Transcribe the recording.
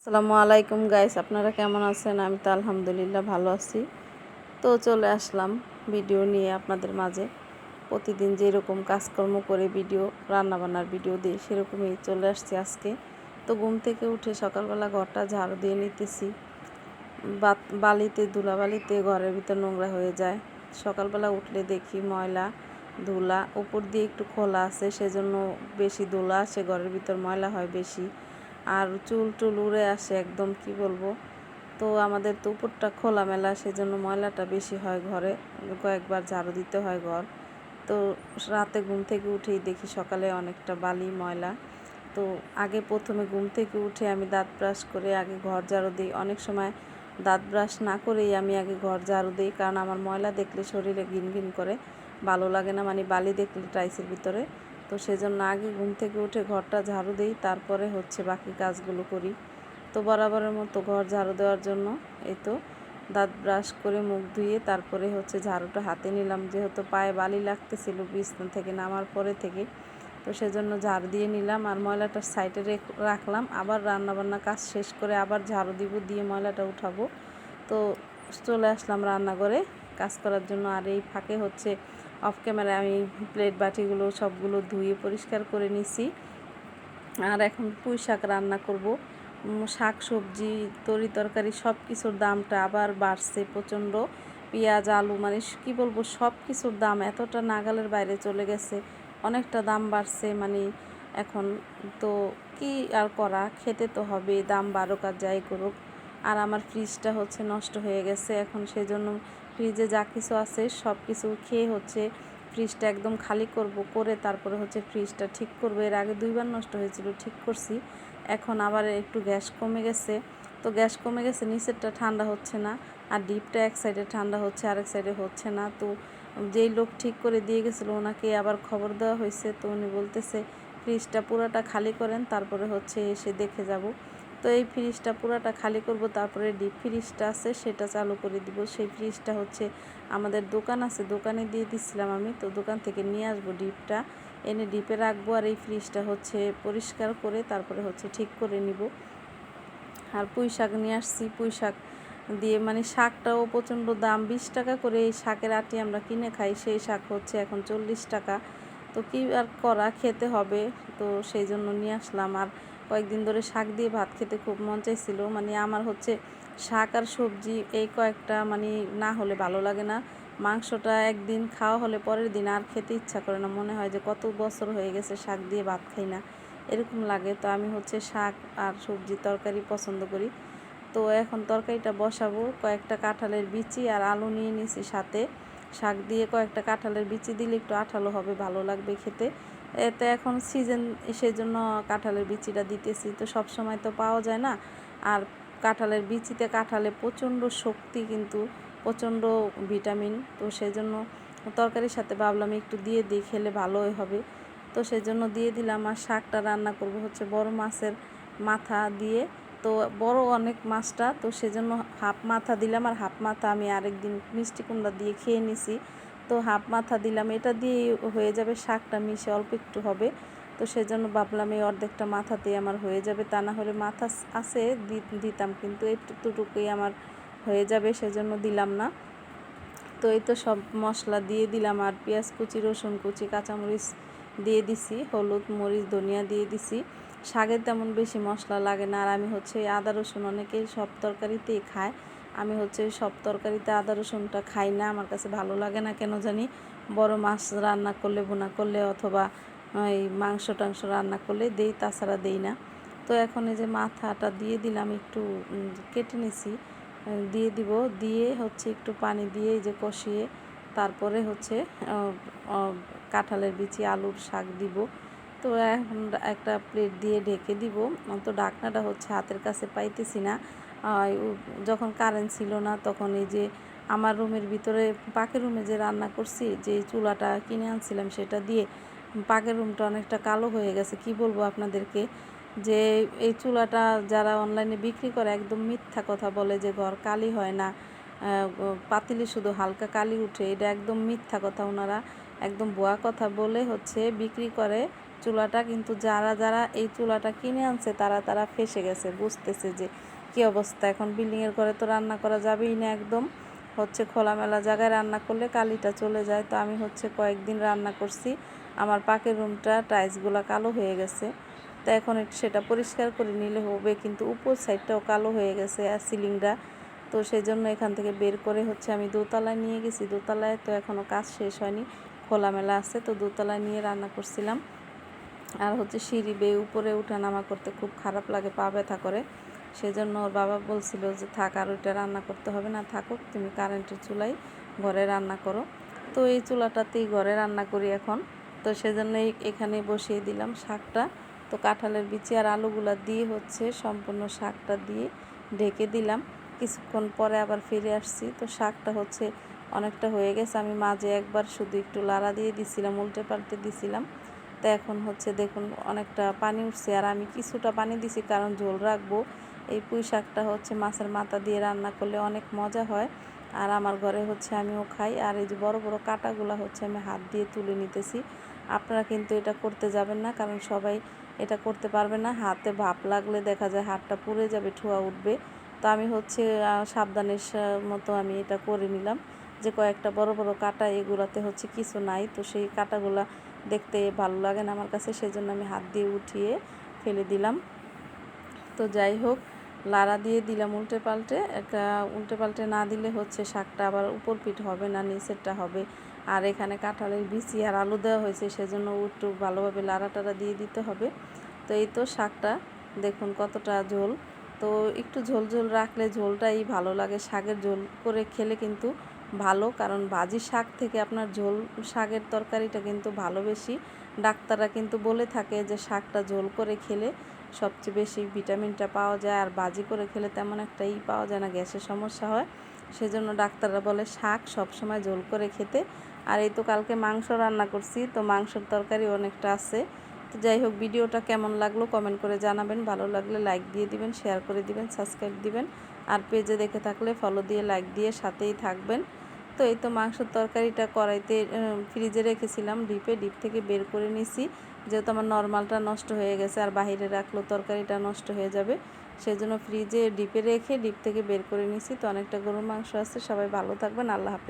আসসালামু আলাইকুম গাইস, আপনারা কেমন আছেন? আমি তো আলহামদুলিল্লাহ ভালো আছি। তো চলে আসলাম ভিডিও নিয়ে আপনাদের মাঝে। প্রতিদিন যেরকম কাজকর্ম করে ভিডিও, রান্নাবান্নার ভিডিও দিই, সেরকমই চলে আসছি আজকে। তো ঘুম থেকে উঠে সকালবেলা ঘরটা ঝাড়ু দিয়ে নিতেছি। বালিতে ধুলাবালিতে ঘরের ভিতর নোংরা হয়ে যায়। সকালবেলা উঠলে দেখি ময়লা ধুলা, উপর দিয়ে একটু খোলা আছে, সেজন্য বেশি ধুলা আসে, ঘরের ভিতর ময়লা হয় বেশি। আর চুল টুল উড়ে আসে একদম, কি বলবো। তো আমাদের তো উপরটা খোলামেলা, সেজন্য ময়লাটা বেশি হয় ঘরে। কয়েকবার ঝাড়ু দিতে হয় ঘর। তো রাতে ঘুম থেকে উঠেই দেখি সকালে অনেকটা বালি ময়লা। তো আগে প্রথমে ঘুম থেকে উঠে আমি দাঁত ব্রাশ করে আগে ঘর ঝাড়ু দিই। অনেক সময় দাঁত ব্রাশ না করেই আমি আগে ঘর ঝাড়ু দিই, কারণ আমার ময়লা দেখলে শরীরে ঘিন ঘিন করে, ভালো লাগে না, মানে বালি দেখলে টাইসের ভিতরে। তো সেজন্য আগে ঘুম থেকে উঠে ঘরটা ঝাড়ু দিই, তারপরে হচ্ছে বাকি কাজগুলো করি। তো বরাবরের মতো ঘর ঝাড়ু দেওয়ার জন্য এই তো দাঁত ব্রাশ করে মুখ ধুয়ে তারপরে হচ্ছে ঝাড়ুটা হাতে নিলাম, যেহেতু পায়ে বালি লাগতেছিল বিছানা থেকে নামার পরে থেকে। তো সেজন্য ঝাড়ু দিয়ে নিলাম আর ময়লাটা সাইডে রাখলাম। আবার রান্নাবান্না কাজ শেষ করে আবার ঝাড়ু দিব, দিয়ে ময়লাটা উঠাবো। তো চলে আসলাম রান্নাঘরে কাজ করার জন্য। আর এই ফাঁকে হচ্ছে অফ ক্যামেরায় আমি প্লেট বাটিগুলো সবগুলো ধুয়ে পরিষ্কার করে নিছি। আর এখন পুঁই শাক রান্না করব। শাক সবজি তরি তরকারি সব কিছুর দামটা আবার বাড়ছে প্রচণ্ড। পেঁয়াজ আলু, মানে কী বলবো, সব কিছুর দাম এতটা নাগালের বাইরে চলে গেছে, অনেকটা দাম বাড়ছে। মানে এখন তো কি আর করা, খেতে তো হবে, দাম বাড়ুক আর যাই করুক। আর আমার ফ্রিজটা হচ্ছে নষ্ট হয়ে গেছে এখন, সেজন্য ফ্রিজে যা কিছু আছে সব কিছু খেয়ে হচ্ছে ফ্রিজটা একদম খালি করব, করে তারপরে হচ্ছে ফ্রিজটা ঠিক করব। এর আগে 2বার নষ্ট হয়েছিল, ঠিক করছি। এখন আবার একটু গ্যাস কমে গেছে, তো গ্যাস কমে গেছে, নিচেরটা ঠান্ডা হচ্ছে না, আর ডিপটা এক সাইডে ঠান্ডা হচ্ছে, আরেক সাইডে হচ্ছে না। তো যেই লোক ঠিক করে দিয়ে গেছিলো ওনাকে আবার খবর দেওয়া হয়েছে। তো উনি বলতেছে ফ্রিজটা পুরোটা খালি করেন, তারপরে হচ্ছে এসে দেখে যাব। তো এই ফ্রিজটা পুরোটা খালি করব, তারপরে ডিপ ফ্রিজটা আছে সেটা চালু করে দিব। সেই ফ্রিজটা হচ্ছে আমাদের দোকান আছে, দোকানে দিয়ে দিচ্ছিলাম আমি, তো দোকান থেকে নিয়ে আসবো ডিপটা, এনে ডিপে রাখবো। আর এই ফ্রিজটা হচ্ছে পরিষ্কার করে তারপরে হচ্ছে ঠিক করে নিব। আর পুঁই শাক নিয়ে আসছি, পুঁই শাক দিয়ে, মানে শাকটাও প্রচণ্ড দাম, 20 টাকা করে এই শাকের আটি আমরা কিনে খাই, সেই শাক হচ্ছে এখন 40 টাকা। তো কী আর করা, খেতে হবে, তো সেই জন্য নিয়ে আসলাম। আর কয়েকদিন ধরে শাক দিয়ে ভাত খেতে খুব মন চাইছিল, মানে আমার হচ্ছে শাক আর সবজি এই কয়েকটা মানে না হলে ভালো লাগে না। মাংসটা একদিন খাওয়া হলে পরের দিন আর খেতে ইচ্ছা করে না, মনে হয় যে কত বছর হয়ে গেছে শাক দিয়ে ভাত খাই না, এরকম লাগে। তো আমি হচ্ছে শাক আর সবজি তরকারি পছন্দ করি। তো এখন তরকারিটা বসাবো। কয়েকটা কাঁঠালের বিচি আর আলু নিয়ে নিছি সাথে, শাক দিয়ে কয়েকটা কাঁঠালের বিচি দিলে একটু আঠালো হবে, ভালো লাগবে খেতে। এতে এখন সিজন, সেজন্য কাঁঠালের বিচিটা দিতেছি। তো সব সময় তো পাওয়া যায় না। আর কাঁঠালের বিচিতে কাঁঠালে প্রচণ্ড শক্তি, কিন্তু প্রচণ্ড ভিটামিন। তো সেজন্য তরকারির সাথে ভাবলাম একটু দিয়ে দিই, খেলে ভালোই হবে। তো সেজন্য দিয়ে দিলাম। আর শাকটা রান্না করব হচ্ছে বড় মাছের মাথা দিয়ে। তো বড় অনেক মাছটা, তো সেজন্য হাফ মাথা দিলাম, আর হাফ মাথা আমি আরেকদিন মিষ্টি কুমড়া দিয়ে খেয়ে নিছি। তো হাফ মাথা দিলাম, এটা দিয়েই হয়ে যাবে, শাকটা মিশে অল্প একটু হবে। তো সেজন্য ভাবলাম এই অর্ধেকটা মাথাতেই আমার হয়ে যাবে, তা না হলে মাথা আছে দিতাম, কিন্তু একটুটুকুই আমার হয়ে যাবে, সেজন্য দিলাম না। তো এই তো সব মশলা দিয়ে দিলাম, আর পেঁয়াজ কুচি, রসুন কুচি, কাঁচামরিচ দিয়ে দিছি, হলুদ মরিচ ধনিয়া দিয়ে দিছি। শাকে তেমন বেশি মশলা লাগে না। আর আমি হচ্ছে আদা রসুন, অনেকেই সব তরকারিতেই খায়, আমি হচ্ছে সব তরকারিতে আদা রসুনটা খাই না, আমার কাছে ভালো লাগে না কেন জানি। বড় মাছ রান্না করলে, ভুনা করলে, অথবা এই মাংস টাংস রান্না করলে দেই, তাছাড়া দেই না। তো এখন এই যে মাথাটা দিয়ে দিলাম, একটু কেটে নিছি, দিয়ে দিব, দিয়ে হচ্ছে একটু পানি দিয়ে এই যে কষিয়ে তারপরে হচ্ছে কাঁঠালের বিচি আলুর শাক দিব। তো এখন একটা প্লেট দিয়ে ঢেকে দিব। তো ঢাকনাটা হচ্ছে হাতের কাছে পাইতেছি না। যখন কারেন্ট ছিল না তখন এই যে আমার রুমের ভিতরে, পাকের রুমে যে রান্না করছি, যে চুলাটা কিনে আনছিলাম সেটা দিয়ে পাকের রুমটা অনেকটা কালো হয়ে গেছে। কি বলবো আপনাদেরকে, যে এই চুলাটা যারা অনলাইনে বিক্রি করে একদম মিথ্যা কথা বলে যে ঘর কালি হয় না, পাতিলে শুধু হালকা কালি উঠে, এটা একদম মিথ্যা কথা। ওনারা একদম ভুয়া কথা বলে হচ্ছে বিক্রি করে, চুলাটা কিন্তু যারা যারা এই চুলাটা কিনে আনছে তারা ফেঁসে গেছে, বুঝতেছে যে কী অবস্থা। এখন বিল্ডিংয়ের ঘরে তো রান্না করা যাবেই না, একদম হচ্ছে খোলামেলা জায়গায় রান্না করলে কালিটা চলে যায়। তো আমি হচ্ছে কয়েকদিন রান্না করছি, আমার পাকের রুমটা টাইলসগুলো কালো হয়ে গেছে। তো এখন সেটা পরিষ্কার করে নিলে হবে, কিন্তু উপর সাইডটাও কালো হয়ে গেছে আর সিলিংটা। তো সেই জন্য এখান থেকে বের করে হচ্ছে আমি দোতলায় নিয়ে গেছি। দোতলায় তো এখনও কাজ শেষ হয়নি, খোলামেলা আছে, তো দোতলায় নিয়ে রান্না করছিলাম। আর হচ্ছে সিঁড়ি বেয়ে উপরে উঠানামা করতে খুব খারাপ লাগে, পা ব্যথা করে। সেজন্য ওর বাবা বলছিল যে থাক, আর ওইটা রান্না করতে হবে না, থাকুক, তুমি কারেন্টের চুলায় ঘরে রান্না করো। তো এই চুলাটাতেই ঘরে রান্না করি এখন। তো সেজন্যই এখানে বসিয়ে দিলাম শাকটা। তো কাঁঠালের বিচি আর আলুগুলা দিয়ে হচ্ছে সম্পূর্ণ শাকটা দিয়ে ঢেকে দিলাম। কিছুক্ষণ পরে আবার ফিরে আসছি। তো শাকটা হচ্ছে অনেকটা হয়ে গেছে, আমি মাঝে একবার শুধু একটু লাড়া দিয়ে দিছিলাম, উল্টে পাল্টে দিছিলাম। তো এখন হচ্ছে দেখুন অনেকটা পানি উঠছে, আর আমি কিছুটা পানি দিছি কারণ ঝোল রাখবো। এই পুঁই শাকটা হচ্ছে মাছের মাথা দিয়ে রান্না করলে অনেক মজা হয়, আর আমার ঘরে হচ্ছে আমিও খাই। আর এই যে বড় বড় কাঁটাগুলো হচ্ছে আমি হাত দিয়ে তুলে নিতেছি। আপনারা কিন্তু এটা করতে যাবেন না, কারণ সবাই এটা করতে পারবে না। হাতে ভাপ লাগলে দেখা যায় হাতটা পুড়ে যাবে, ঠোঁয়া উঠবে। তো আমি হচ্ছে সাবধানের মতো আমি এটা করে নিলাম, যে কয়েকটা বড় বড় কাঁটা, এগুলাতে হচ্ছে কিছু নাই। তো সেই কাঁটাগুলা দেখতে ভালো লাগে না আমার কাছে, সেজন্য আমি হাত দিয়ে উঠিয়ে ফেলে দিলাম। তো যাই হোক, লাড়া দিয়ে দিলাম উল্টে পাল্টে। একটা উল্টে পাল্টে না দিলে হচ্ছে শাকটা আবার উপর পিঠ হবে না, নিচেরটা হবে। আর এখানে কাঁঠালের বিচি আর আলু দেওয়া হয়েছে, সেজন্য একটু ভালোভাবে লাড়া টাড়া দিয়ে দিতে হবে। তো এই তো শাকটা দেখুন কতটা ঝোল। তো একটু ঝোল ঝোল রাখলে ঝোলটাই ভালো লাগে, শাকের ঝোল করে খেলে কিন্তু ভালো, কারণ ভাজি শাক থেকে আপনার ঝোল শাকের তরকারিটা কিন্তু ভালো বেশি। ডাক্তাররা কিন্তু বলে থাকে যে শাকটা ঝোল করে খেলে সবচেয়ে বেশি ভিটামিনটা পাওয়া যায়, আর ভাজি করে খেলে তেমন একটা পাওয়া যায় না, গ্যাসের সমস্যা হয়। সেজন্য ডাক্তাররা বলে শাক সবসময় ঝোল করে খেতে। আর এই তো কালকে মাংস রান্না করছি, তো মাংসের তরকারি অনেকটা আছে। তো যাই হোক, ভিডিওটা কেমন লাগলো কমেন্ট করে জানাবেন। ভালো লাগলে লাইক দিয়ে দিবেন, শেয়ার করে দিবেন, সাবস্ক্রাইব দিবেন। আর পেজে দেখে থাকলে ফলো দিয়ে লাইক দিয়ে সাথেই থাকবেন। তো এই তো মাংসের তরকারিটা কড়াইতে ফ্রিজে রেখেছিলাম, ডিপ থেকে বের করে নিছি, যেহেতু আমার নর্মালটা নষ্ট হয়ে গেছে, আর বাইরে রাখলেও তরকারিটা নষ্ট হয়ে যাবে। সেজন্য ফ্রিজে ডিপে রেখে ডিপ থেকে বের করে নিছি। তো অনেকটা গরুর মাংস আছে। সবাই ভালো থাকবেন, আল্লাহ হাফেজ।